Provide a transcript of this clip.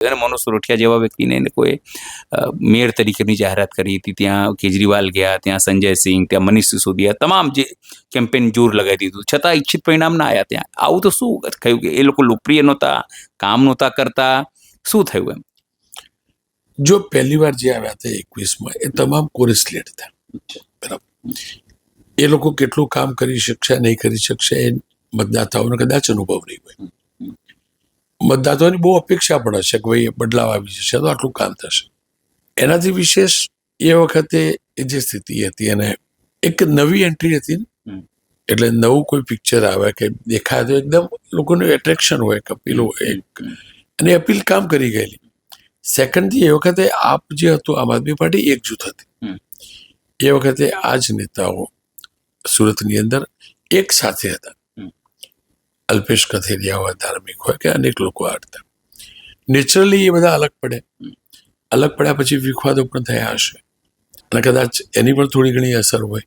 અને મનોજ સોરઠિયા જેવા વ્યક્તિને એને કોઈ મેયર તરીકેની જાહેરાત કરી હતી. ત્યાં કેજરીવાલ ગયા, ત્યાં સંજય સિંહ, ત્યાં મનીષ સિસોદિયા, તમામ જે કેમ્પેન જોર લગાવી દીધું, છતાં ઈચ્છિત પરિણામ ના આવ્યા. ત્યાં આવું તો શું થયું કે એ લોકો લોકપ્રિય નહોતા, કામ નહોતા કરતા, શું થયું એમ? જો પહેલી વાર જે આવ્યા હતા 21માં, એ તમામ કોરેસ્લેટ હતા. બરાબર, એ લોકો કેટલું કામ કરી શકશે નહીં કરી શકશે એ મતદાતાઓને કદાચ અનુભવ નહીં હોય. મતદાતાઓની બહુ અપેક્ષા પણ હશે કે ભાઈ બદલાવ આવી જશે તો આટલું કામ થશે. એનાથી વિશેષ એ વખતે એ જે સ્થિતિ હતી અને એક નવી એન્ટ્રી હતી ને, એટલે નવું કોઈ પિક્ચર આવે કે દેખાય તો એકદમ લોકોનું એટ્રેક્શન હોય, અપીલ હોય, અને અપીલ કામ કરી ગયેલી. સેકન્ડથી એ વખતે આપ જે હતું, આમ આદમી પાર્ટી એકજૂથ હતી. એ વખતે આ જ નેતાઓ સુરતની અંદર એક સાથે હતા. અલ્પેશ કથિરિયા હોય, ધાર્મિક હોય કે અનેક લોકો હતા. નેચરલી એ બધા અલગ પડે. અલગ પડ્યા પછી વિખવાદો પણ થયા હશે અને કદાચ એની પણ થોડી ઘણી અસર હોય.